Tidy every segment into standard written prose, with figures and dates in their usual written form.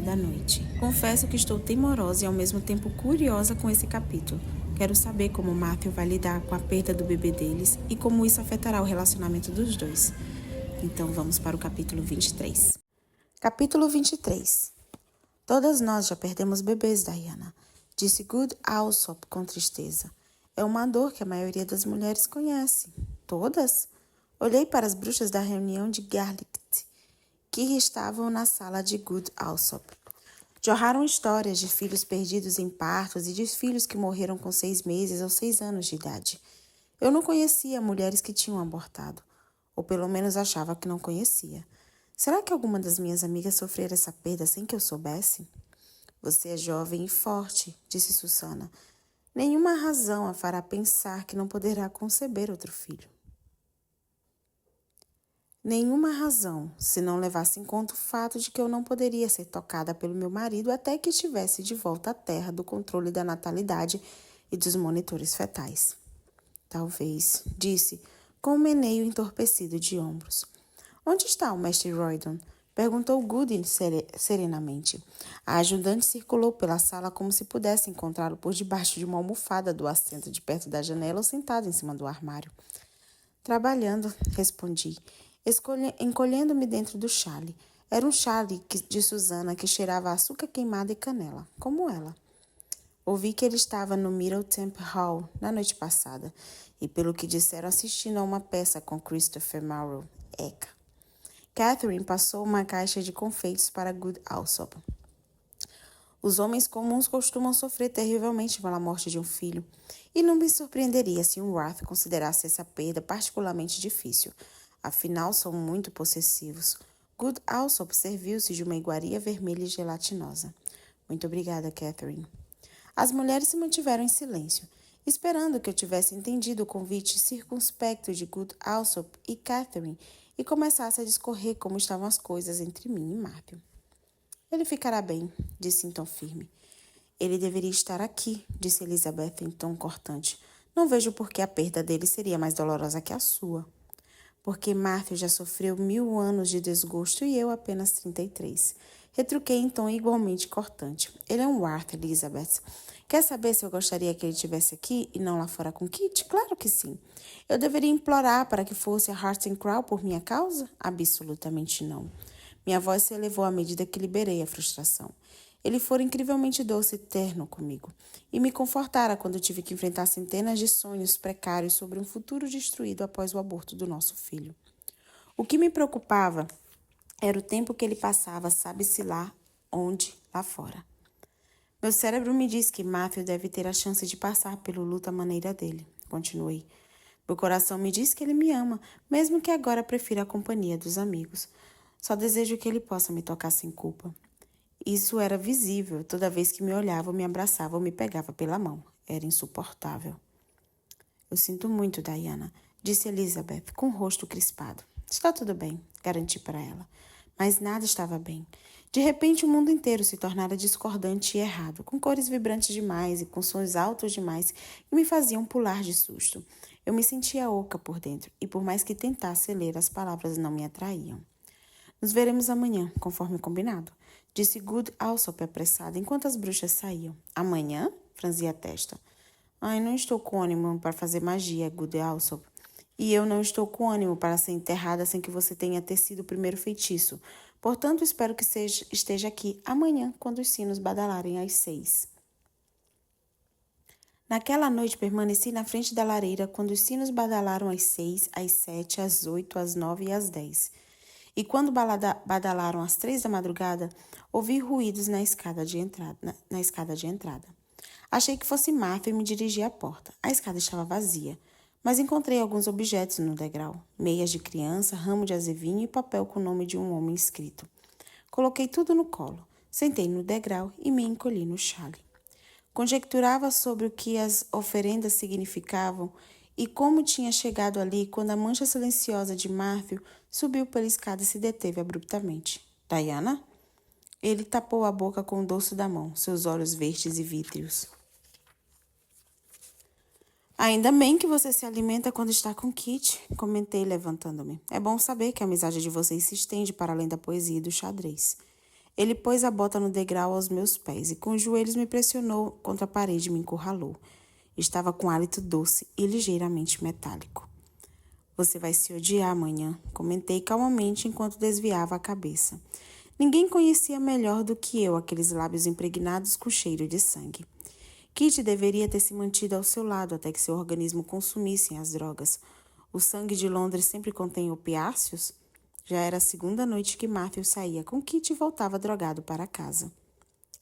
da noite. Confesso que estou temorosa e ao mesmo tempo curiosa com esse capítulo. Quero saber como Matthew vai lidar com a perda do bebê deles e como isso afetará o relacionamento dos dois. Então vamos para o capítulo 23. Capítulo 23. Todas nós já perdemos bebês, Diana, disse Good Alsop com tristeza. É uma dor que a maioria das mulheres conhece. Todas? Olhei para as bruxas da reunião de Garlicht, que estavam na sala de Good Alsop. Jorraram histórias de filhos perdidos em partos e de filhos que morreram com 6 meses ou 6 anos de idade. Eu não conhecia mulheres que tinham abortado, ou pelo menos achava que não conhecia. Será que alguma das minhas amigas sofrera essa perda sem que eu soubesse? Você é jovem e forte, disse Susana. Nenhuma razão a fará pensar que não poderá conceber outro filho. Nenhuma razão, se não levasse em conta o fato de que eu não poderia ser tocada pelo meu marido até que estivesse de volta à terra do controle da natalidade e dos monitores fetais. Talvez, disse, com um meneio entorpecido de ombros. Onde está o mestre Roydon? Perguntou Goodin serenamente. A ajudante circulou pela sala como se pudesse encontrá-lo por debaixo de uma almofada do assento de perto da janela ou sentado em cima do armário. Trabalhando, respondi, encolhendo-me dentro do chale. Era um chale de Susana que cheirava a açúcar queimado e canela, como ela. Ouvi que ele estava no Middle Temple Hall na noite passada e, pelo que disseram, assistindo a uma peça com Christopher Marlowe, Eka. Catherine passou uma caixa de confeitos para Good Alsop. Os homens comuns costumam sofrer terrivelmente pela morte de um filho, e não me surpreenderia se um Wrath considerasse essa perda particularmente difícil. Afinal, são muito possessivos. Good Alsop serviu-se de uma iguaria vermelha e gelatinosa. Muito obrigada, Catherine. As mulheres se mantiveram em silêncio, esperando que eu tivesse entendido o convite circunspecto de Good Alsop e Catherine e começasse a discorrer como estavam as coisas entre mim e Matthew. Ele ficará bem, disse em tom firme. Ele deveria estar aqui, disse Elizabeth em tom cortante. Não vejo por que a perda dele seria mais dolorosa que a sua. Porque Matthew já sofreu 1000 anos de desgosto e eu apenas 33. Retruquei em tom igualmente cortante. Ele é um Wrath, Elizabeth. Quer saber se eu gostaria que ele estivesse aqui e não lá fora com Kit? Claro que sim. Eu deveria implorar para que fosse a Hart and Crow por minha causa? Absolutamente não. Minha voz se elevou à medida que liberei a frustração. Ele fora incrivelmente doce e terno comigo, e me confortara quando tive que enfrentar centenas de sonhos precários sobre um futuro destruído após o aborto do nosso filho. O que me preocupava era o tempo que ele passava, sabe-se lá onde, lá fora. Meu cérebro me diz que Matthew deve ter a chance de passar pelo luto à maneira dele, continuei. Meu coração me diz que ele me ama, mesmo que agora prefira a companhia dos amigos. Só desejo que ele possa me tocar sem culpa. Isso era visível. Toda vez que me olhava, me abraçava ou me pegava pela mão. Era insuportável. Eu sinto muito, Diana, disse Elizabeth, com o rosto crispado. Está tudo bem, garanti para ela. Mas nada estava bem. De repente, o mundo inteiro se tornara discordante e errado, com cores vibrantes demais e com sons altos demais que me faziam pular de susto. Eu me sentia oca por dentro, e por mais que tentasse ler, as palavras não me atraíam. Nos veremos amanhã, conforme combinado, disse Good Alsop apressada enquanto as bruxas saíam. Amanhã? Franzi a testa. Ai, não estou com ânimo para fazer magia, Good Alsop. E eu não estou com ânimo para ser enterrada sem que você tenha tecido o primeiro feitiço. Portanto, espero que esteja aqui amanhã, quando os sinos badalarem às 6. Naquela noite, permaneci na frente da lareira quando os sinos badalaram às 6, às 7, às 8, às 9 e às 10. E quando badalaram às 3 da madrugada, ouvi ruídos na escada de entrada. Achei que fosse Martha e me dirigi à porta. A escada estava vazia, mas encontrei alguns objetos no degrau. Meias de criança, ramo de azevinho e papel com o nome de um homem escrito. Coloquei tudo no colo, sentei no degrau e me encolhi no chale. Conjecturava sobre o que as oferendas significavam e como tinha chegado ali quando a mancha silenciosa de Matthew subiu pela escada e se deteve abruptamente. Diana? Ele tapou a boca com o dorso da mão, seus olhos verdes e vítreos. Ainda bem que você se alimenta quando está com Kit, comentei levantando-me. É bom saber que a amizade de vocês se estende para além da poesia e do xadrez. Ele pôs a bota no degrau aos meus pés e com os joelhos me pressionou contra a parede e me encurralou. Estava com hálito doce e ligeiramente metálico. Você vai se odiar amanhã, comentei calmamente enquanto desviava a cabeça. Ninguém conhecia melhor do que eu aqueles lábios impregnados com cheiro de sangue. Kitty deveria ter se mantido ao seu lado até que seu organismo consumisse as drogas. O sangue de Londres sempre contém opiáceos? Já era a segunda noite que Matthew saía com Kitty e voltava drogado para casa.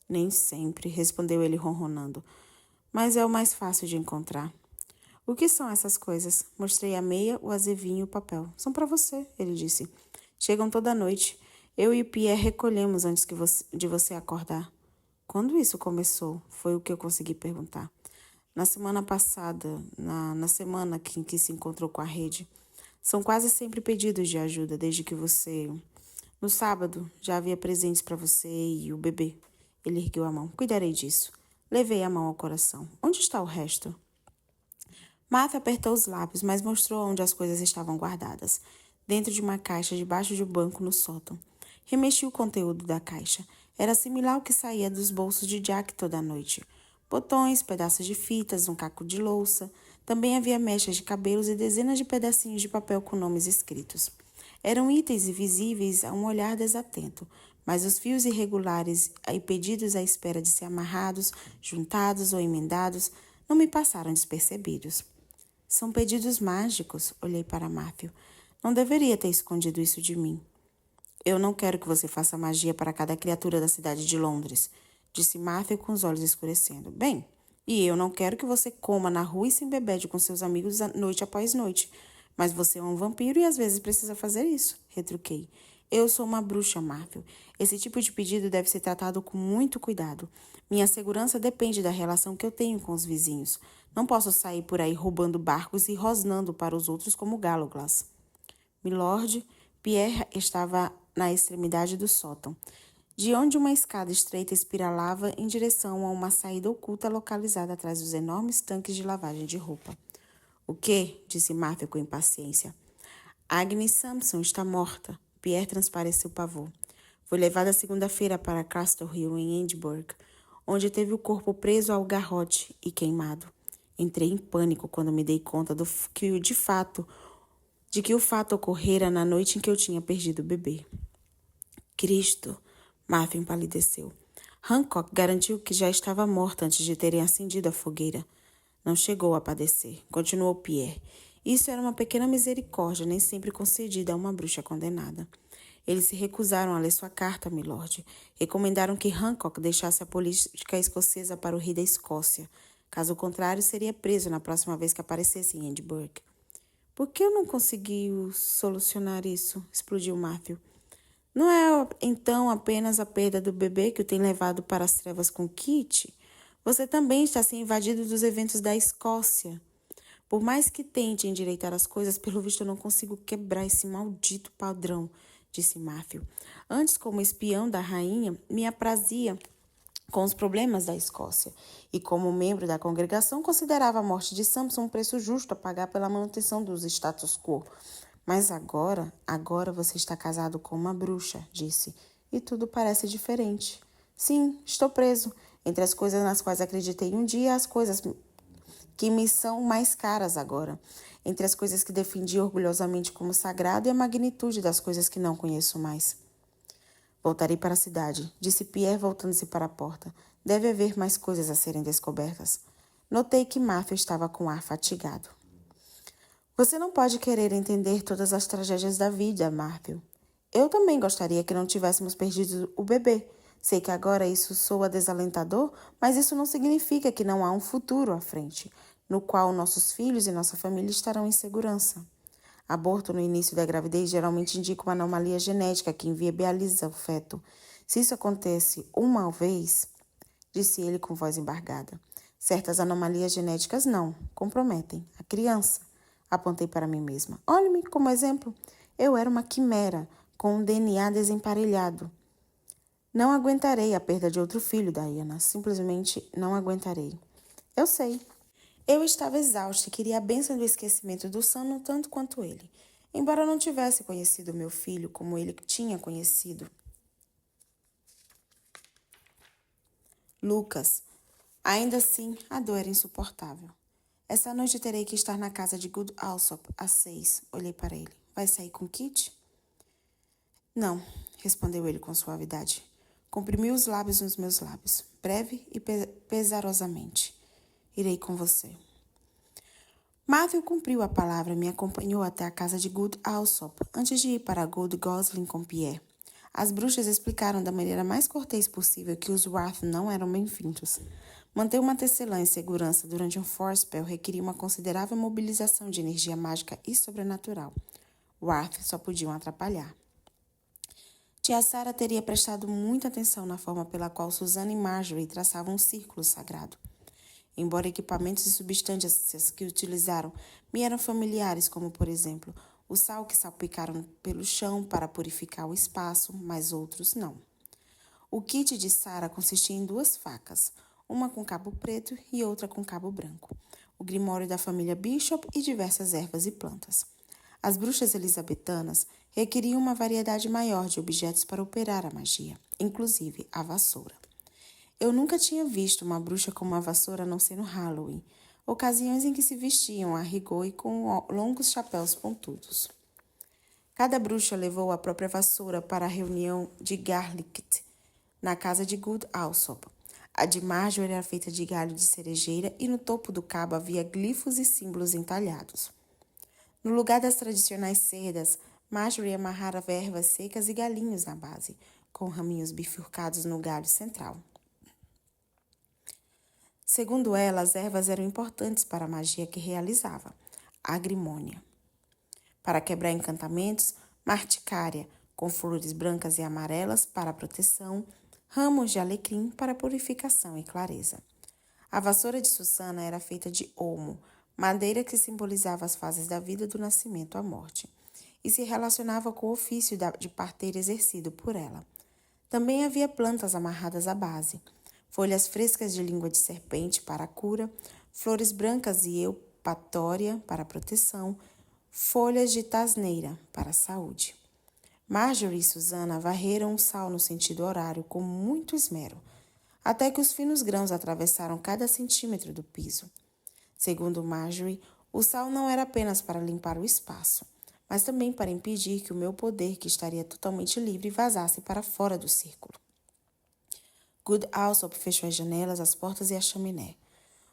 Nem sempre, respondeu ele ronronando, mas é o mais fácil de encontrar. O que são essas coisas? Mostrei a meia, o azevinho e o papel. São para você, ele disse. Chegam toda noite. Eu e o Pierre recolhemos antes de você acordar. Quando isso começou? Foi o que eu consegui perguntar. Na semana passada, na semana em que se encontrou com a rede. São quase sempre pedidos de ajuda, desde que você... No sábado, já havia presentes para você e o bebê. Ele ergueu a mão. Cuidarei disso. Levei a mão ao coração. Onde está o resto? Matthew apertou os lábios, mas mostrou onde as coisas estavam guardadas. Dentro de uma caixa debaixo de um banco no sótão. Remexi o conteúdo da caixa. Era similar ao que saía dos bolsos de Jack toda noite. Botões, pedaços de fitas, um caco de louça. Também havia mechas de cabelos e dezenas de pedacinhos de papel com nomes escritos. Eram itens invisíveis a um olhar desatento, mas os fios irregulares e pedidos à espera de ser amarrados, juntados ou emendados não me passaram despercebidos. São pedidos mágicos, olhei para Matthew. Não deveria ter escondido isso de mim. Eu não quero que você faça magia para cada criatura da cidade de Londres, disse Matthew com os olhos escurecendo. Bem, e eu não quero que você coma na rua e se embebede com seus amigos noite após noite. Mas você é um vampiro e às vezes precisa fazer isso, retruquei. Eu sou uma bruxa, Matthew. Esse tipo de pedido deve ser tratado com muito cuidado. Minha segurança depende da relação que eu tenho com os vizinhos. Não posso sair por aí roubando barcos e rosnando para os outros como Gallowglass. Milord, Pierre estava na extremidade do sótão, de onde uma escada estreita espiralava em direção a uma saída oculta localizada atrás dos enormes tanques de lavagem de roupa. O quê? Disse Matthew com impaciência. Agnes Sampson está morta. Pierre transpareceu pavor. Foi levada segunda-feira para Castle Hill, em Edinburgh, onde teve o corpo preso ao garrote e queimado. Entrei em pânico quando me dei conta de que o fato ocorrera na noite em que eu tinha perdido o bebê. Cristo! Matthew empalideceu. Hancock garantiu que já estava morta antes de terem acendido a fogueira. Não chegou a padecer, continuou Pierre. Isso era uma pequena misericórdia, nem sempre concedida a uma bruxa condenada. Eles se recusaram a ler sua carta, milord. Recomendaram que Hancock deixasse a política escocesa para o rei da Escócia. Caso contrário, seria preso na próxima vez que aparecesse em Edinburgh. Por que eu não consegui solucionar isso? Explodiu Matthew. Não é, então, apenas a perda do bebê que o tem levado para as trevas com Kitty? Você também está se invadido dos eventos da Escócia. Por mais que tente endireitar as coisas, pelo visto eu não consigo quebrar esse maldito padrão, disse Matthew. Antes, como espião da rainha, me aprazia com os problemas da Escócia, e como membro da congregação considerava a morte de Sampson um preço justo a pagar pela manutenção dos status quo. Mas agora você está casado com uma bruxa, disse, e tudo parece diferente. Sim, estou preso. Entre as coisas nas quais acreditei um dia, as coisas que me são mais caras agora. Entre as coisas que defendi orgulhosamente como sagrado e a magnitude das coisas que não conheço mais. Voltarei para a cidade, disse Pierre voltando-se para a porta. Deve haver mais coisas a serem descobertas. Notei que Matthew estava com ar fatigado. Você não pode querer entender todas as tragédias da vida, Matthew. Eu também gostaria que não tivéssemos perdido o bebê. Sei que agora isso soa desalentador, mas isso não significa que não há um futuro à frente, no qual nossos filhos e nossa família estarão em segurança. Aborto no início da gravidez geralmente indica uma anomalia genética que inviabiliza o feto. Se isso acontece uma vez, disse ele com voz embargada, certas anomalias genéticas não comprometem a criança. Apontei para mim mesma. Olhe-me como exemplo. Eu era uma quimera, com um DNA desemparelhado. Não aguentarei a perda de outro filho, Diana. Simplesmente não aguentarei. Eu sei. Eu estava exausta e queria a bênção do esquecimento do sono tanto quanto ele, embora não tivesse conhecido meu filho como ele tinha conhecido. Lucas. Ainda assim, a dor era insuportável. Essa noite terei que estar na casa de Good Alsop às 6. Olhei para ele. Vai sair com Kit? Não, respondeu ele com suavidade. Comprimiu os lábios nos meus lábios, breve e pesarosamente. Irei com você. Matthew cumpriu a palavra e me acompanhou até a casa de Good Alsop, antes de ir para Gold Gosling com Pierre. As bruxas explicaram da maneira mais cortês possível que os Wrath não eram bem-vindos. Manter uma tecelã em segurança durante um Force Spell requeria uma considerável mobilização de energia mágica e sobrenatural. Wrath só podiam atrapalhar. Tia Sarah teria prestado muita atenção na forma pela qual Susana e Marjorie traçavam um círculo sagrado. Embora equipamentos e substâncias que utilizaram me eram familiares, como, por exemplo, o sal que salpicaram pelo chão para purificar o espaço, mas outros não. O kit de Sarah consistia em 2 facas, uma com cabo preto e outra com cabo branco, o grimório da família Bishop e diversas ervas e plantas. As bruxas elisabetanas requeriam uma variedade maior de objetos para operar a magia, inclusive a vassoura. Eu nunca tinha visto uma bruxa com uma vassoura a não ser no Halloween, ocasiões em que se vestiam a rigor e com longos chapéus pontudos. Cada bruxa levou a própria vassoura para a reunião de Garlicht, na casa de Good Alsop. A de Marjorie era feita de galho de cerejeira e no topo do cabo havia glifos e símbolos entalhados. No lugar das tradicionais cerdas, Marjorie amarrara ervas secas e galinhos na base, com raminhos bifurcados no galho central. Segundo ela, as ervas eram importantes para a magia que realizava, a agrimônia. Para quebrar encantamentos, marticária, com flores brancas e amarelas para a proteção, ramos de alecrim para purificação e clareza. A vassoura de Susana era feita de olmo, madeira que simbolizava as fases da vida do nascimento à morte, e se relacionava com o ofício de parteira exercido por ela. Também havia plantas amarradas à base, folhas frescas de língua de serpente para a cura, flores brancas e eupatória para a proteção, folhas de tasneira para a saúde. Marjorie e Susana varreram o sal no sentido horário com muito esmero, até que os finos grãos atravessaram cada centímetro do piso. Segundo Marjorie, o sal não era apenas para limpar o espaço, mas também para impedir que o meu poder, que estaria totalmente livre, vazasse para fora do círculo. Good Alsop fechou as janelas, as portas e a chaminé.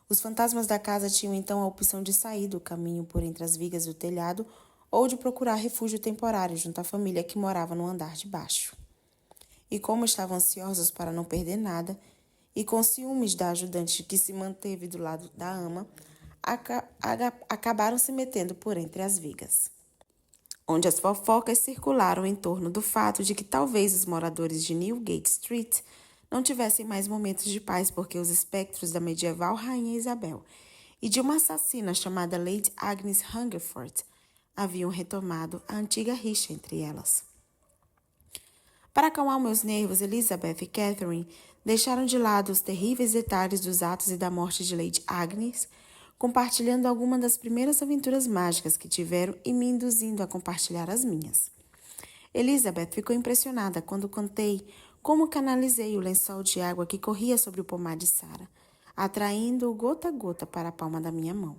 Os fantasmas da casa tinham então a opção de sair do caminho por entre as vigas do telhado ou de procurar refúgio temporário junto à família que morava no andar de baixo. E como estavam ansiosos para não perder nada, e com ciúmes da ajudante que se manteve do lado da ama, acabaram se metendo por entre as vigas, onde as fofocas circularam em torno do fato de que talvez os moradores de Newgate Street não tivessem mais momentos de paz porque os espectros da medieval Rainha Isabel e de uma assassina chamada Lady Agnes Hungerford haviam retomado a antiga rixa entre elas. Para acalmar meus nervos, Elizabeth e Catherine deixaram de lado os terríveis detalhes dos atos e da morte de Lady Agnes, compartilhando algumas das primeiras aventuras mágicas que tiveram e me induzindo a compartilhar as minhas. Elizabeth ficou impressionada quando contei como canalizei o lençol de água que corria sobre o pomar de Sarah, atraindo-o gota a gota para a palma da minha mão.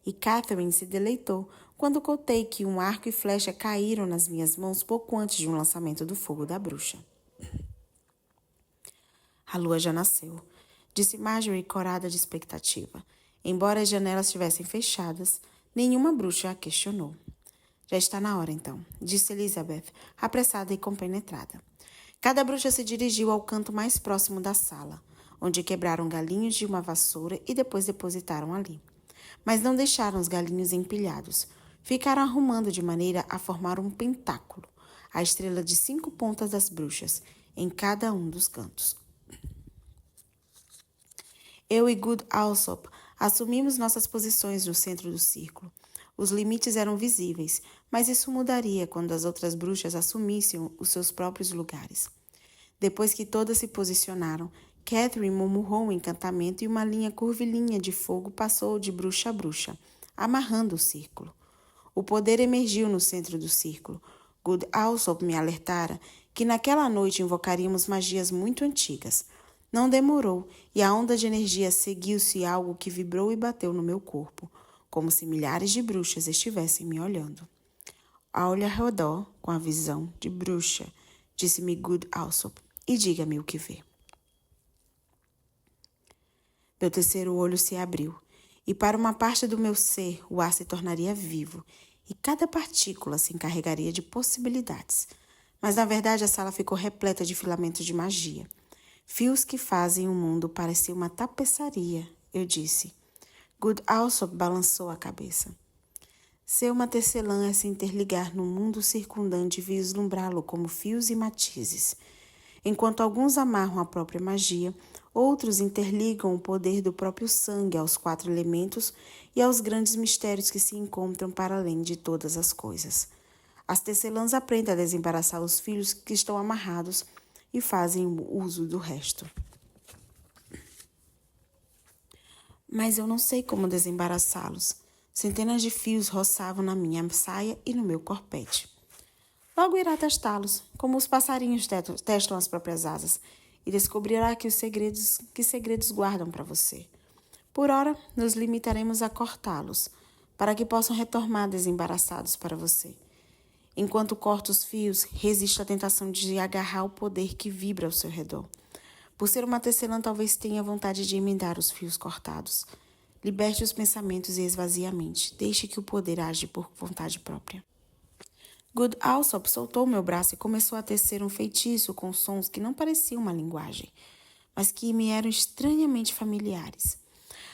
E Catherine se deleitou quando contei que um arco e flecha caíram nas minhas mãos pouco antes de um lançamento do fogo da bruxa. A lua já nasceu, disse Marjorie corada de expectativa. Embora as janelas estivessem fechadas, nenhuma bruxa a questionou. Já está na hora, então, disse Elizabeth, apressada e compenetrada. Cada bruxa se dirigiu ao canto mais próximo da sala, onde quebraram galinhos de uma vassoura e depois depositaram ali. Mas não deixaram os galinhos empilhados. Ficaram arrumando de maneira a formar um pentáculo, a estrela de 5 pontas das bruxas, em cada um dos cantos. Eu e Good Alsop assumimos nossas posições no centro do círculo. Os limites eram visíveis, mas isso mudaria quando as outras bruxas assumissem os seus próprios lugares. Depois que todas se posicionaram, Catherine murmurou um encantamento e uma linha curvilínea de fogo passou de bruxa a bruxa, amarrando o círculo. O poder emergiu no centro do círculo. Good Alsop me alertara que naquela noite invocaríamos magias muito antigas. Não demorou, e a onda de energia seguiu-se algo que vibrou e bateu no meu corpo, como se milhares de bruxas estivessem me olhando. Olhe ao redor com a visão de bruxa, disse-me Good Alsop, e diga-me o que vê. Meu terceiro olho se abriu, e para uma parte do meu ser o ar se tornaria vivo, e cada partícula se encarregaria de possibilidades. Mas na verdade a sala ficou repleta de filamentos de magia. Fios que fazem o mundo parecer uma tapeçaria, eu disse. Good Alsop balançou a cabeça. Ser uma tecelã é se interligar no mundo circundante e vislumbrá-lo como fios e matizes. Enquanto alguns amarram a própria magia, outros interligam o poder do próprio sangue aos 4 elementos e aos grandes mistérios que se encontram para além de todas as coisas. As tecelãs aprendem a desembaraçar os fios que estão amarrados e fazem uso do resto. Mas eu não sei como desembaraçá-los. Centenas de fios roçavam na minha saia e no meu corpete. Logo irá testá-los, como os passarinhos testam as próprias asas, e descobrirá que segredos guardam para você. Por ora, nos limitaremos a cortá-los, para que possam retornar desembaraçados para você. Enquanto corta os fios, resiste à tentação de agarrar o poder que vibra ao seu redor. Por ser uma tecelã, talvez tenha vontade de emendar os fios cortados. Liberte os pensamentos e esvazie a mente. Deixe que o poder age por vontade própria. Good Alsop soltou meu braço e começou a tecer um feitiço com sons que não pareciam uma linguagem, mas que me eram estranhamente familiares.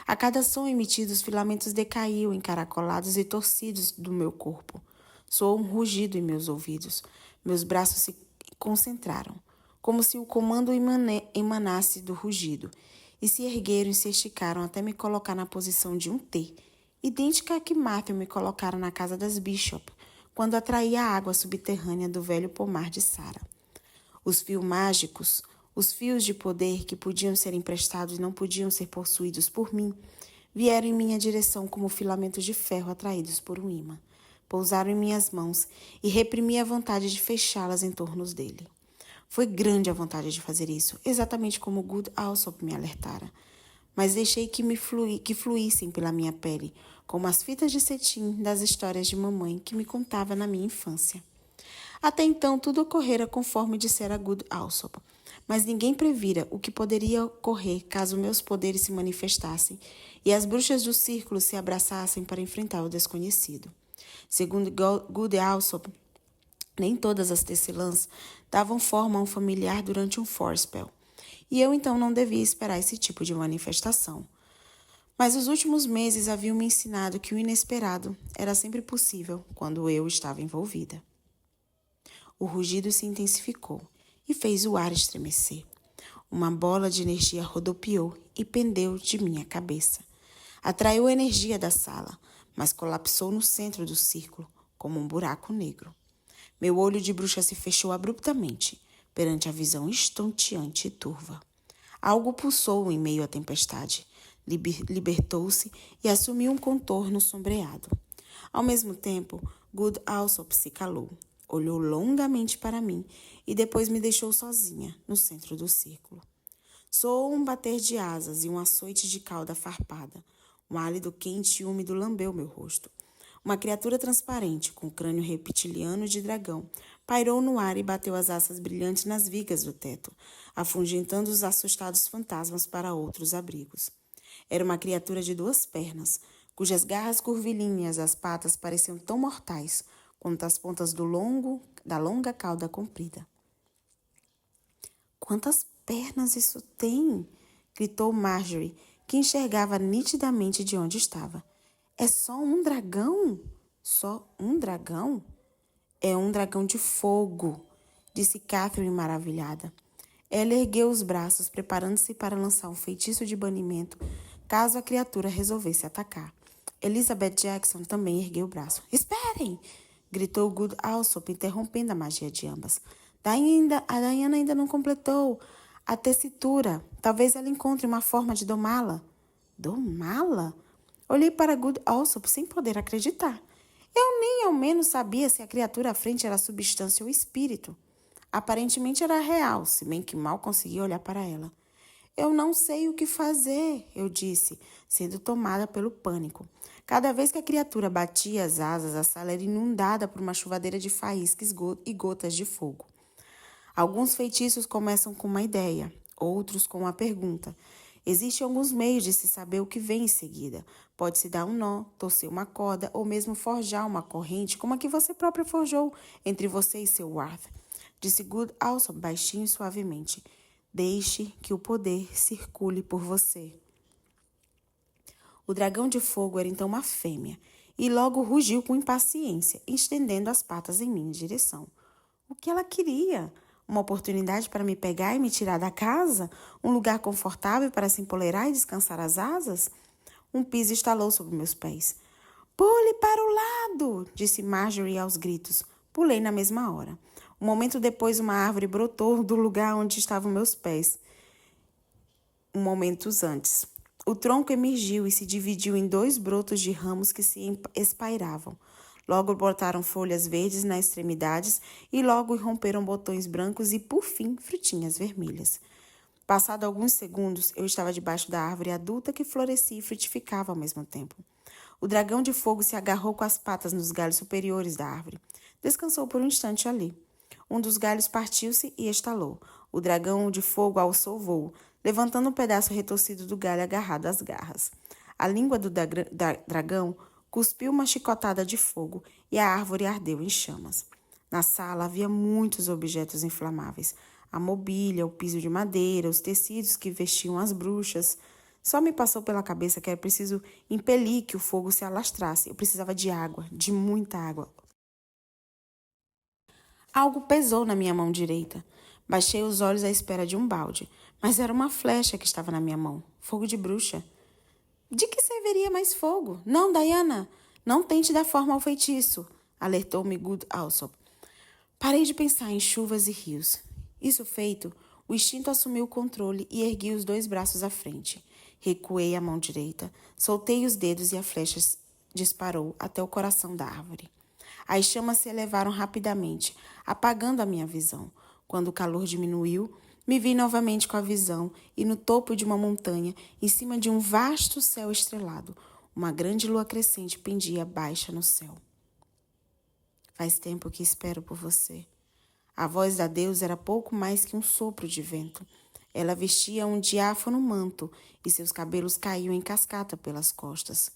A cada som emitido, os filamentos decaíam encaracolados e torcidos do meu corpo. Soou um rugido em meus ouvidos. Meus braços se concentraram, como se o comando emanasse do rugido, e se ergueram e se esticaram até me colocar na posição de um T, idêntica à que Matthew me colocara na casa das Bishop, quando atraía a água subterrânea do velho pomar de Sarah. Os fios mágicos, os fios de poder que podiam ser emprestados e não podiam ser possuídos por mim, vieram em minha direção como filamentos de ferro atraídos por um imã. Pousaram em minhas mãos e reprimi a vontade de fechá-las em torno dele. Foi grande a vontade de fazer isso, exatamente como Good Alsop me alertara. Mas deixei que fluíssem pela minha pele, como as fitas de cetim das histórias de mamãe que me contava na minha infância. Até então, tudo ocorrera conforme dissera Good Alsop, mas ninguém previra o que poderia ocorrer caso meus poderes se manifestassem e as bruxas do círculo se abraçassem para enfrentar o desconhecido. Segundo Good Alsop, nem todas as tecelãs davam forma a um familiar durante um forespell, e eu então não devia esperar esse tipo de manifestação. Mas os últimos meses haviam me ensinado que o inesperado era sempre possível quando eu estava envolvida. O rugido se intensificou e fez o ar estremecer. Uma bola de energia rodopiou e pendeu de minha cabeça. Atraiu a energia da sala, mas colapsou no centro do círculo, como um buraco negro. Meu olho de bruxa se fechou abruptamente, perante a visão estonteante e turva. Algo pulsou em meio à tempestade, libertou-se e assumiu um contorno sombreado. Ao mesmo tempo, Good Alsop se calou, olhou longamente para mim e depois me deixou sozinha, no centro do círculo. Soou um bater de asas e um açoite de cauda farpada. Um hálito quente e úmido lambeu meu rosto. Uma criatura transparente, com crânio reptiliano de dragão, pairou no ar e bateu as asas brilhantes nas vigas do teto, afugentando os assustados fantasmas para outros abrigos. Era uma criatura de 2 pernas, cujas garras curvilíneas as patas pareciam tão mortais quanto as pontas da longa cauda comprida. "Quantas pernas isso tem?" gritou Marjorie, que enxergava nitidamente de onde estava. "É só um dragão?" "Só um dragão?" "É um dragão de fogo", disse Catherine maravilhada. Ela ergueu os braços, preparando-se para lançar um feitiço de banimento, caso a criatura resolvesse atacar. Elizabeth Jackson também ergueu o braço. "Esperem!" gritou Good Alsop, interrompendo a magia de ambas. A Diana ainda não completou a tessitura. Talvez ela encontre uma forma de domá-la." "Domá-la?" Olhei para Good Alsop sem poder acreditar. Eu nem ao menos sabia se a criatura à frente era substância ou espírito. Aparentemente era real, se bem que mal conseguia olhar para ela. Eu não sei o que fazer, eu disse, sendo tomada pelo pânico. Cada vez que a criatura batia as asas, a sala era inundada por uma chuvadeira de faíscas e gotas de fogo. Alguns feitiços começam com uma ideia, outros com uma pergunta. Existem alguns meios de se saber o que vem em seguida. Pode-se dar um nó, torcer uma corda ou mesmo forjar uma corrente, como a que você própria forjou entre você e seu Worth. Disse Good Alsop baixinho e suavemente. Deixe que o poder circule por você. O dragão de fogo era então uma fêmea, e logo rugiu com impaciência, estendendo as patas em minha direção. O que ela queria? Uma oportunidade para me pegar e me tirar da casa? Um lugar confortável para se empoleirar e descansar as asas? Um piso estalou sob meus pés. Pule para o lado, disse Marjorie aos gritos. Pulei na mesma hora. Um momento depois, uma árvore brotou do lugar onde estavam meus pés. Momentos antes. O tronco emergiu e se dividiu em 2 brotos de ramos que se espairavam. Logo brotaram folhas verdes nas extremidades e logo irromperam botões brancos e, por fim, frutinhas vermelhas. Passado alguns segundos, eu estava debaixo da árvore adulta que florescia e frutificava ao mesmo tempo. O dragão de fogo se agarrou com as patas nos galhos superiores da árvore. Descansou por um instante ali. Um dos galhos partiu-se e estalou. O dragão de fogo alçou voo, levantando um pedaço retorcido do galho agarrado às garras. A língua do dragão cuspiu uma chicotada de fogo e a árvore ardeu em chamas. Na sala havia muitos objetos inflamáveis. A mobília, o piso de madeira, os tecidos que vestiam as bruxas. Só me passou pela cabeça que era preciso impelir que o fogo se alastrasse. Eu precisava de água, de muita água. Algo pesou na minha mão direita. Baixei os olhos à espera de um balde, mas era uma flecha que estava na minha mão. Fogo de bruxa. De que serviria mais fogo? Não, Diana! Não tente dar forma ao feitiço, alertou-me Good Alsop. Parei de pensar em chuvas e rios. Isso feito, o instinto assumiu o controle e ergui os 2 braços à frente. Recuei a mão direita, soltei os dedos e a flecha disparou até o coração da árvore. As chamas se elevaram rapidamente, apagando a minha visão. Quando o calor diminuiu, me vi novamente com a visão e no topo de uma montanha, em cima de um vasto céu estrelado. Uma grande lua crescente pendia baixa no céu. Faz tempo que espero por você. A voz da deusa era pouco mais que um sopro de vento. Ela vestia um diáfano manto e seus cabelos caíam em cascata pelas costas.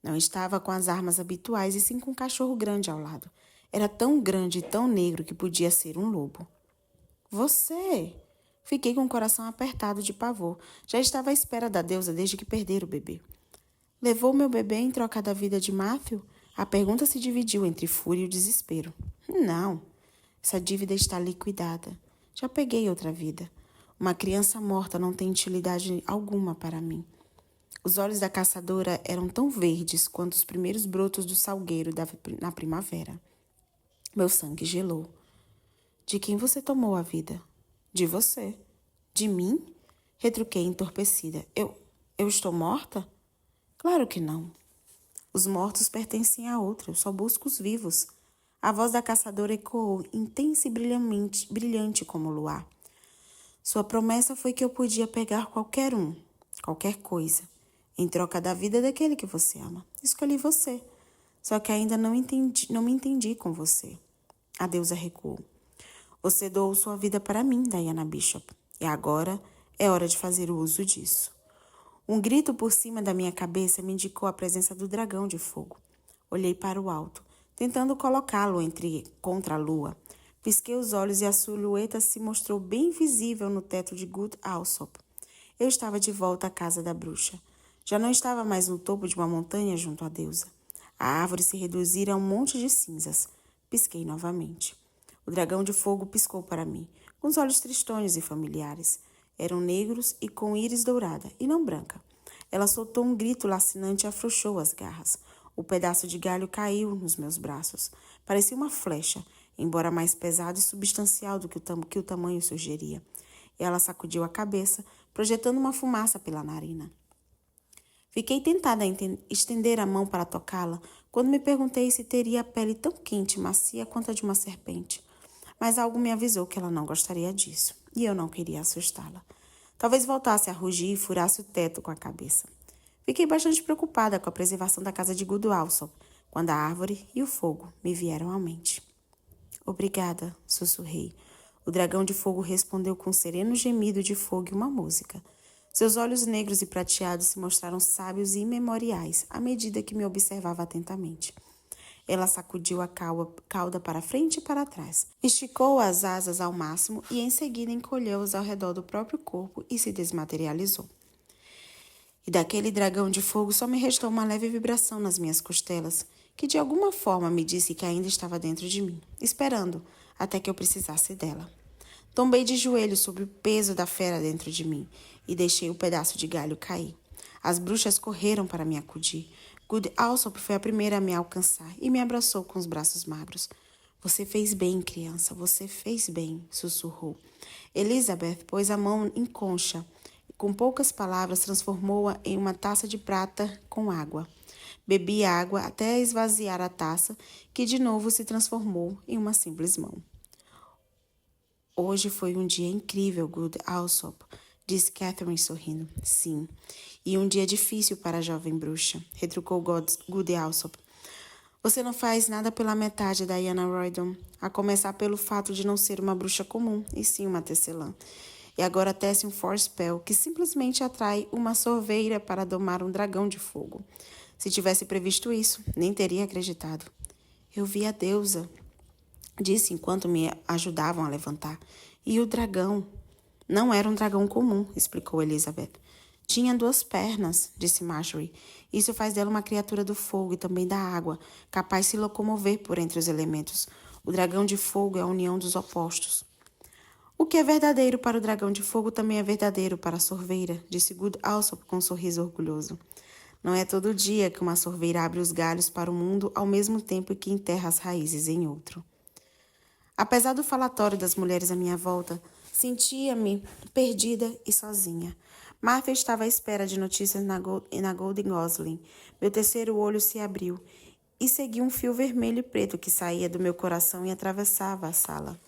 Não estava com as armas habituais e sim com um cachorro grande ao lado. Era tão grande e tão negro que podia ser um lobo. Você! Fiquei com o coração apertado de pavor. Já estava à espera da deusa desde que perdera o bebê. Levou meu bebê em troca da vida de Matthew? A pergunta se dividiu entre fúria e o desespero. Não. Essa dívida está liquidada. Já peguei outra vida. Uma criança morta não tem utilidade alguma para mim. Os olhos da caçadora eram tão verdes quanto os primeiros brotos do salgueiro na primavera. Meu sangue gelou. De quem você tomou a vida? De você. De mim? Retruquei entorpecida. Eu estou morta? Claro que não. Os mortos pertencem a outra, eu só busco os vivos. A voz da caçadora ecoou, intensa e brilhante como o luar. Sua promessa foi que eu podia pegar qualquer um, qualquer coisa, em troca da vida daquele que você ama. Escolhi você, só que ainda não me entendi com você. A deusa recuou. Você doou sua vida para mim, Diana Bishop, e agora é hora de fazer o uso disso. Um grito por cima da minha cabeça me indicou a presença do dragão de fogo. Olhei para o alto, tentando colocá-lo contra a lua. Pisquei os olhos e a silhueta se mostrou bem visível no teto de Good Alsop. Eu estava de volta à casa da bruxa. Já não estava mais no topo de uma montanha junto à deusa. A árvore se reduzira a um monte de cinzas. Pisquei novamente. O dragão de fogo piscou para mim, com os olhos tristonhos e familiares. Eram negros e com íris dourada, e não branca. Ela soltou um grito lacinante e afrouxou as garras. O pedaço de galho caiu nos meus braços. Parecia uma flecha, embora mais pesado e substancial do que o tamanho sugeria. Ela sacudiu a cabeça, projetando uma fumaça pela narina. Fiquei tentada a estender a mão para tocá-la, quando me perguntei se teria a pele tão quente e macia quanto a de uma serpente. Mas algo me avisou que ela não gostaria disso, e eu não queria assustá-la. Talvez voltasse a rugir e furasse o teto com a cabeça. Fiquei bastante preocupada com a preservação da casa de Good Alsop, quando a árvore e o fogo me vieram à mente. Obrigada, sussurrei. O dragão de fogo respondeu com um sereno gemido de fogo e uma música. Seus olhos negros e prateados se mostraram sábios e imemoriais à medida que me observava atentamente. Ela sacudiu a cauda para frente e para trás, esticou as asas ao máximo e em seguida encolheu-os ao redor do próprio corpo e se desmaterializou. E daquele dragão de fogo só me restou uma leve vibração nas minhas costelas, que de alguma forma me disse que ainda estava dentro de mim, esperando até que eu precisasse dela. Tombei de joelhos sob o peso da fera dentro de mim e deixei o pedaço de galho cair. As bruxas correram para me acudir. Good Alsop foi a primeira a me alcançar e me abraçou com os braços magros. Você fez bem, criança, você fez bem, sussurrou. Elizabeth pôs a mão em concha e, com poucas palavras, transformou-a em uma taça de prata com água. Bebi água até esvaziar a taça, que de novo se transformou em uma simples mão. Hoje foi um dia incrível, Good Alsop, disse Catherine sorrindo. Sim, e um dia difícil para a jovem bruxa, retrucou Good Alsop. Você não faz nada pela metade, Diana Roydon, a começar pelo fato de não ser uma bruxa comum, e sim uma tecelã. E agora tece um force spell que simplesmente atrai uma sorveira para domar um dragão de fogo. Se tivesse previsto isso, nem teria acreditado. Eu vi a deusa, disse enquanto me ajudavam a levantar. E o dragão? Não era um dragão comum, explicou Elizabeth. Tinha 2 pernas, disse Marjorie. Isso faz dela uma criatura do fogo e também da água, capaz de se locomover por entre os elementos. O dragão de fogo é a união dos opostos. O que é verdadeiro para o dragão de fogo também é verdadeiro para a sorveira, disse Good Alsop com um sorriso orgulhoso. Não é todo dia que uma sorveira abre os galhos para o mundo ao mesmo tempo que enterra as raízes em outro. Apesar do falatório das mulheres à minha volta, sentia-me perdida e sozinha. Martha estava à espera de notícias na Golden Gosling. Meu terceiro olho se abriu e segui um fio vermelho e preto que saía do meu coração e atravessava a sala.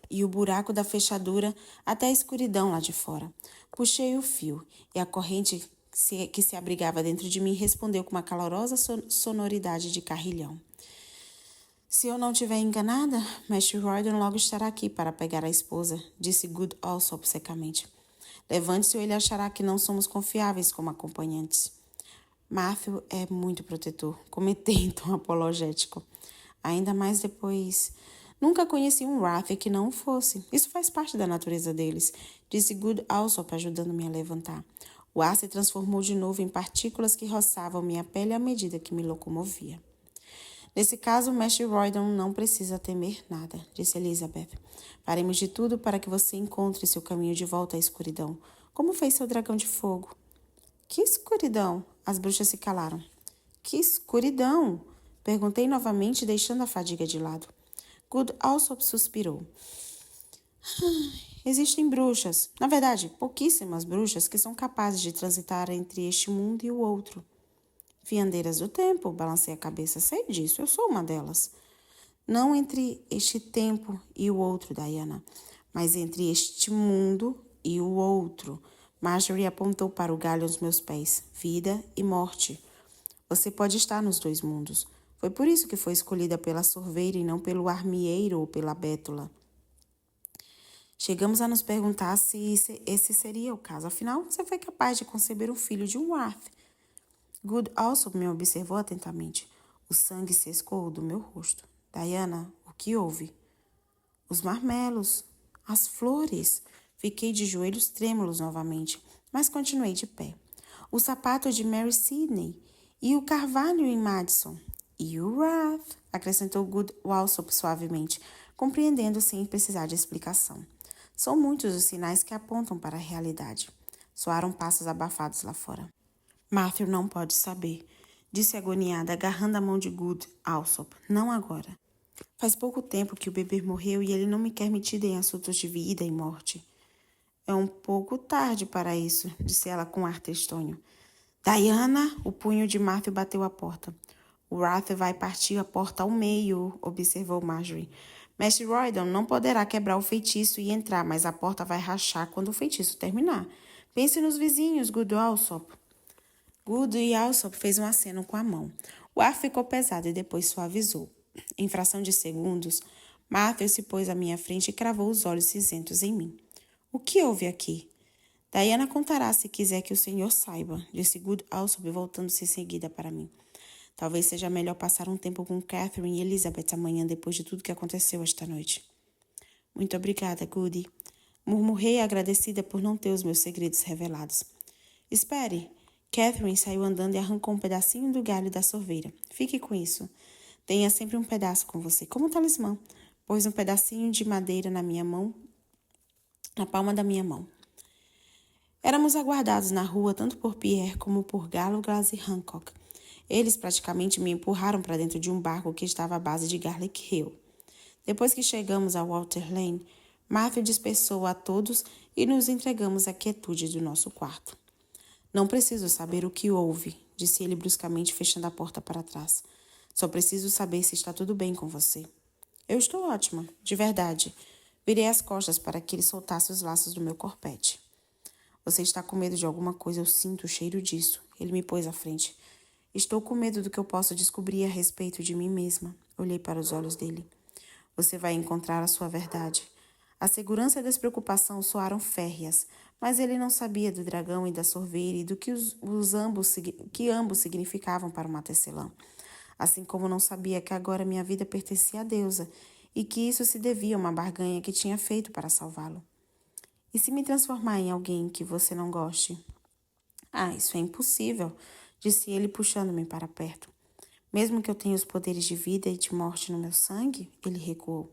E o buraco da fechadura até a escuridão lá de fora. Puxei o fio e a corrente que se abrigava dentro de mim respondeu com uma calorosa sonoridade de carrilhão. Se eu não estiver enganada, Mestre Roydon logo estará aqui para pegar a esposa, disse Good Alsop secamente. Levante-se ou ele achará que não somos confiáveis como acompanhantes. Matthew é muito protetor, comentei em tom apologético. Ainda mais depois... Nunca conheci um Wrath que não o fosse. Isso faz parte da natureza deles, disse Good Alsop, ajudando-me a levantar. O ar se transformou de novo em partículas que roçavam minha pele à medida que me locomovia. Nesse caso, Mestre Roydon não precisa temer nada, disse Elizabeth. Faremos de tudo para que você encontre seu caminho de volta à escuridão, como fez seu dragão de fogo. Que escuridão? As bruxas se calaram. Que escuridão? Perguntei novamente, deixando a fadiga de lado. Good Alsop suspirou. Existem bruxas, na verdade, pouquíssimas bruxas que são capazes de transitar entre este mundo e o outro. Fiandeiras do tempo, balancei a cabeça, sei disso, eu sou uma delas. Não entre este tempo e o outro, Diana, mas entre este mundo e o outro. Marjorie apontou para o galho aos meus pés, vida e morte. Você pode estar nos 2 mundos. Foi por isso que foi escolhida pela sorveira e não pelo armieiro ou pela bétula. Chegamos a nos perguntar se esse seria o caso. Afinal, você foi capaz de conceber um filho de um Wrath. Good Alsop me observou atentamente. O sangue se escoou do meu rosto. Diana, o que houve? Os marmelos, as flores. Fiquei de joelhos trêmulos novamente, mas continuei de pé. O sapato de Mary Sidney e o carvalho em Madison. E o Wrath, acrescentou Good Alsop suavemente, compreendendo sem precisar de explicação. São muitos os sinais que apontam para a realidade. Soaram passos abafados lá fora. Matthew não pode saber, disse agoniada, agarrando a mão de Good Alsop. Não agora. Faz pouco tempo que o bebê morreu e ele não me quer metida em assuntos de vida e morte. É um pouco tarde para isso, disse ela com ar tristonho. Diana, o punho de Matthew bateu a porta. O Wrath vai partir a porta ao meio, observou Marjorie. Mestre Roydon não poderá quebrar o feitiço e entrar, mas a porta vai rachar quando o feitiço terminar. Pense nos vizinhos, Good Alsop. Good e Alsop fez um aceno com a mão. O ar ficou pesado e depois suavizou. Em fração de segundos, Matthew se pôs à minha frente e cravou os olhos cinzentos em mim. O que houve aqui? Diana contará se quiser que o senhor saiba, disse Good Alsop, voltando-se em seguida para mim. Talvez seja melhor passar um tempo com Catherine e Elizabeth amanhã depois de tudo que aconteceu esta noite. Muito obrigada, Goody. Murmurei agradecida por não ter os meus segredos revelados. Espere. Catherine saiu andando e arrancou um pedacinho do galho da sorveira. Fique com isso. Tenha sempre um pedaço com você, como um talismã. Pôs um pedacinho de madeira na minha mão, na palma da minha mão. Éramos aguardados na rua tanto por Pierre como por Gallowglass e Hancock. Eles praticamente me empurraram para dentro de um barco que estava à base de Garlic Hill. Depois que chegamos a Walter Lane, Matthew dispersou a todos e nos entregamos à quietude do nosso quarto. Não preciso saber o que houve, disse ele bruscamente, fechando a porta para trás. Só preciso saber se está tudo bem com você. Eu estou ótima, de verdade. Virei as costas para que ele soltasse os laços do meu corpete. Você está com medo de alguma coisa, eu sinto o cheiro disso. Ele me pôs à frente. Estou com medo do que eu posso descobrir a respeito de mim mesma. Olhei para os olhos dele. Você vai encontrar a sua verdade. A segurança e a despreocupação soaram férreas, mas ele não sabia do dragão e da sorveira e do que ambos significavam para uma tecelã. Assim como não sabia que agora minha vida pertencia à deusa e que isso se devia a uma barganha que tinha feito para salvá-lo. E se me transformar em alguém que você não goste? Ah, isso é impossível, disse ele puxando-me para perto. Mesmo que eu tenha os poderes de vida e de morte no meu sangue, ele recuou.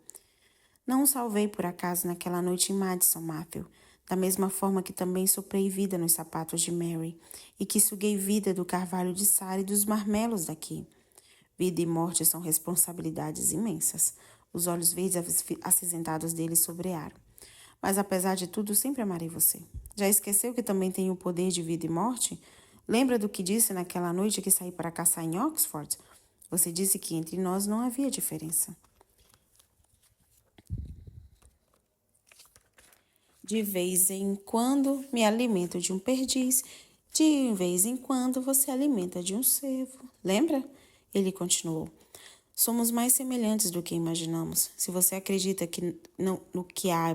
Não o salvei por acaso naquela noite em Madison, Matthew, da mesma forma que também soprei vida nos sapatos de Mary e que suguei vida do carvalho de Sara e dos marmelos daqui. Vida e morte são responsabilidades imensas. Os olhos verdes acinzentados dele sobrearam. Mas apesar de tudo, sempre amarei você. Já esqueceu que também tenho o poder de vida e morte? Lembra do que disse naquela noite que saí para caçar em Oxford? Você disse que entre nós não havia diferença. De vez em quando me alimento de um perdiz, de vez em quando você alimenta de um cervo. Lembra? Ele continuou. Somos mais semelhantes do que imaginamos. Se você acredita que no que há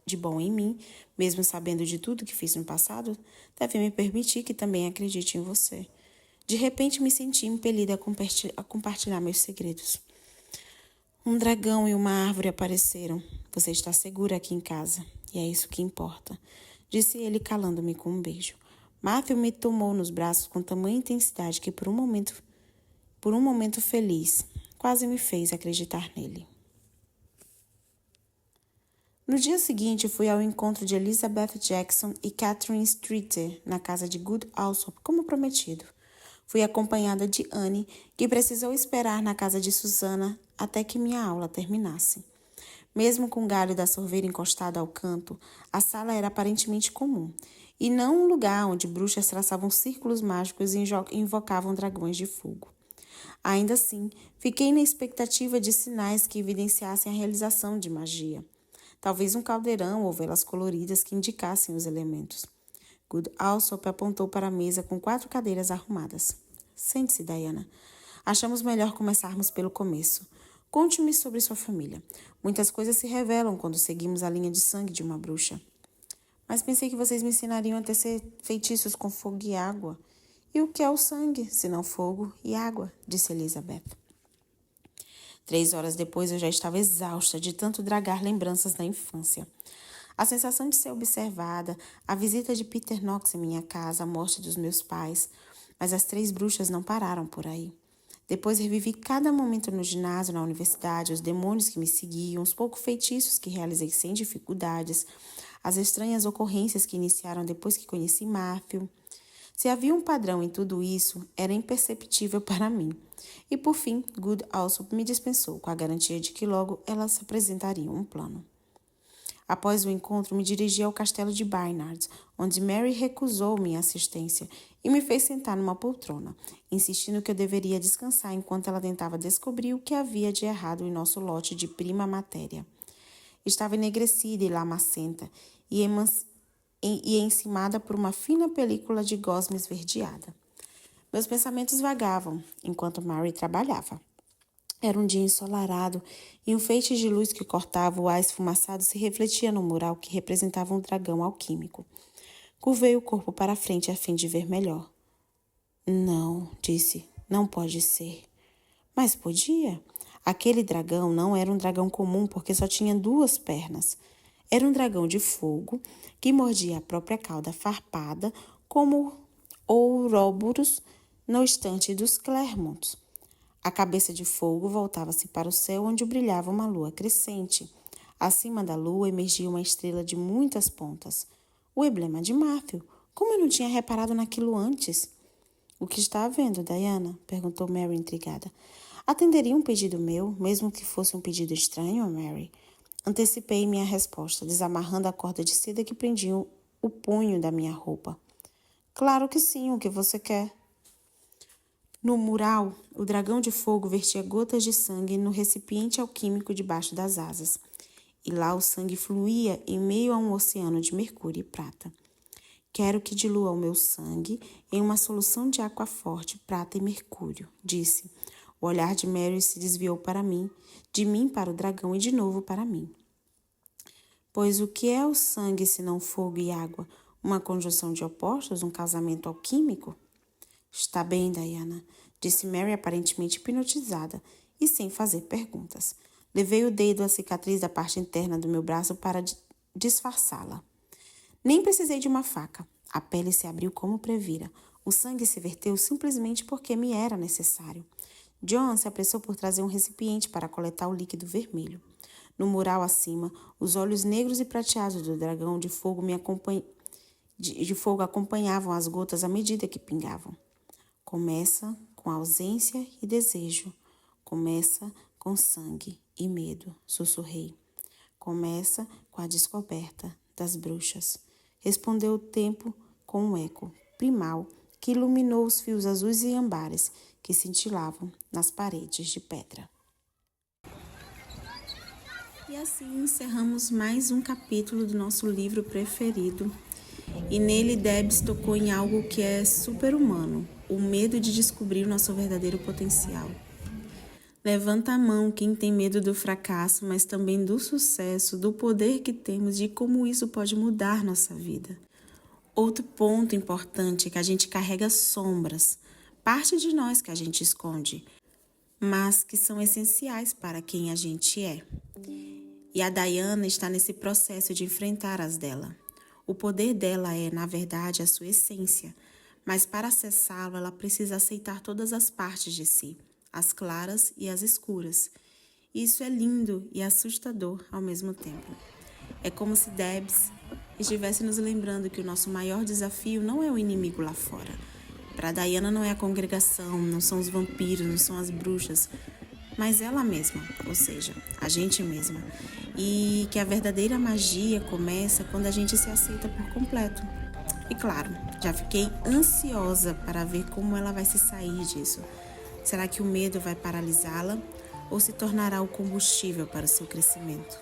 de bom em mim, mesmo sabendo de tudo que fiz no passado, deve me permitir que também acredite em você. De repente me senti impelida a compartilhar meus segredos. Um dragão e uma árvore apareceram. Você está segura aqui em casa, e é isso que importa, disse ele calando-me com um beijo. Matthew me tomou nos braços com tamanha intensidade que por um momento feliz, quase me fez acreditar nele. No dia seguinte, fui ao encontro de Elizabeth Jackson e Catherine Streeter na casa de Good Alsop, como prometido. Fui acompanhada de Anne, que precisou esperar na casa de Susana até que minha aula terminasse. Mesmo com o galho da sorveira encostado ao canto, a sala era aparentemente comum, e não um lugar onde bruxas traçavam círculos mágicos e invocavam dragões de fogo. Ainda assim, fiquei na expectativa de sinais que evidenciassem a realização de magia. Talvez um caldeirão ou velas coloridas que indicassem os elementos. Good Alsop apontou para a mesa com 4 cadeiras arrumadas. Sente-se, Diana. Achamos melhor começarmos pelo começo. Conte-me sobre sua família. Muitas coisas se revelam quando seguimos a linha de sangue de uma bruxa. Mas pensei que vocês me ensinariam a tecer feitiços com fogo e água. E o que é o sangue, se não fogo e água? Disse Elizabeth. 3 horas depois eu já estava exausta de tanto dragar lembranças da infância. A sensação de ser observada, a visita de Peter Knox em minha casa, a morte dos meus pais. Mas as 3 bruxas não pararam por aí. Depois revivi cada momento no ginásio, na universidade, os demônios que me seguiam, os poucos feitiços que realizei sem dificuldades, as estranhas ocorrências que iniciaram depois que conheci Matthew. Se havia um padrão em tudo isso, era imperceptível para mim. E por fim, Good Alsop me dispensou, com a garantia de que logo elas apresentariam um plano. Após o encontro, me dirigi ao castelo de Barnard, onde Mary recusou minha assistência e me fez sentar numa poltrona, insistindo que eu deveria descansar enquanto ela tentava descobrir o que havia de errado em nosso lote de prima matéria. Estava enegrecida e lamacenta e encimada por uma fina película de gosma esverdeada. Meus pensamentos vagavam enquanto Mary trabalhava. Era um dia ensolarado e um feixe de luz que cortava o ar esfumaçado se refletia no mural que representava um dragão alquímico. Curvei o corpo para a frente a fim de ver melhor. Não, disse, não pode ser. Mas podia. Aquele dragão não era um dragão comum porque só tinha 2 pernas. Era um dragão de fogo que mordia a própria cauda farpada como Ouroboros no estante dos Clermonts. A cabeça de fogo voltava-se para o céu onde brilhava uma lua crescente. Acima da lua emergia uma estrela de muitas pontas. O emblema de Matthew. Como eu não tinha reparado naquilo antes? O que está havendo, Diana? Perguntou Mary intrigada. Atenderia um pedido meu, mesmo que fosse um pedido estranho, Mary? Antecipei minha resposta, desamarrando a corda de seda que prendia o punho da minha roupa. Claro que sim, o que você quer? No mural, o dragão de fogo vertia gotas de sangue no recipiente alquímico debaixo das asas. E lá o sangue fluía em meio a um oceano de mercúrio e prata. Quero que dilua o meu sangue em uma solução de água forte, prata e mercúrio, disse. O olhar de Mary se desviou para mim, de mim para o dragão e de novo para mim. Pois o que é o sangue se não fogo e água? Uma conjunção de opostos, um casamento alquímico? Está bem, Diana, disse Mary aparentemente hipnotizada e sem fazer perguntas. Levei o dedo à cicatriz da parte interna do meu braço para disfarçá-la. Nem precisei de uma faca. A pele se abriu como previra. O sangue se verteu simplesmente porque me era necessário. John se apressou por trazer um recipiente para coletar o líquido vermelho. No mural acima, os olhos negros e prateados do dragão de fogo acompanhavam as gotas à medida que pingavam. Começa com ausência e desejo. Começa com sangue e medo, sussurrei. Começa com a descoberta das bruxas. Respondeu o tempo com um eco primal que iluminou os fios azuis e ambares que cintilavam nas paredes de pedra. E assim encerramos mais um capítulo do nosso livro preferido. E nele Debs tocou em algo que é super-humano, o medo de descobrir o nosso verdadeiro potencial. Levanta a mão quem tem medo do fracasso, mas também do sucesso, do poder que temos e como isso pode mudar nossa vida. Outro ponto importante é que a gente carrega sombras, parte de nós que a gente esconde, mas que são essenciais para quem a gente é. E a Diana está nesse processo de enfrentar as dela. O poder dela é, na verdade, a sua essência, mas para acessá-lo ela precisa aceitar todas as partes de si, as claras e as escuras. E isso é lindo e assustador ao mesmo tempo. É como se Debs estivesse nos lembrando que o nosso maior desafio não é o inimigo lá fora. Para Diana não é a congregação, não são os vampiros, não são as bruxas, mas ela mesma, ou seja, a gente mesma. E que a verdadeira magia começa quando a gente se aceita por completo. E claro, já fiquei ansiosa para ver como ela vai se sair disso. Será que o medo vai paralisá-la ou se tornará o combustível para o seu crescimento?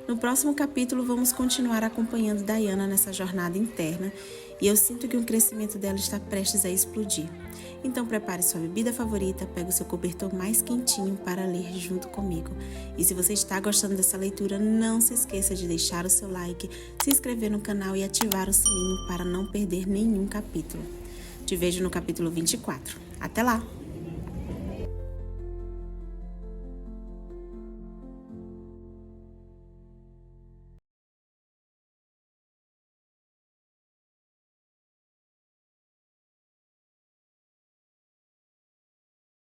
No próximo capítulo vamos continuar acompanhando Diana nessa jornada interna e eu sinto que o crescimento dela está prestes a explodir. Então prepare sua bebida favorita, pegue o seu cobertor mais quentinho para ler junto comigo. E se você está gostando dessa leitura, não se esqueça de deixar o seu like, se inscrever no canal e ativar o sininho para não perder nenhum capítulo. Te vejo no capítulo 24. Até lá!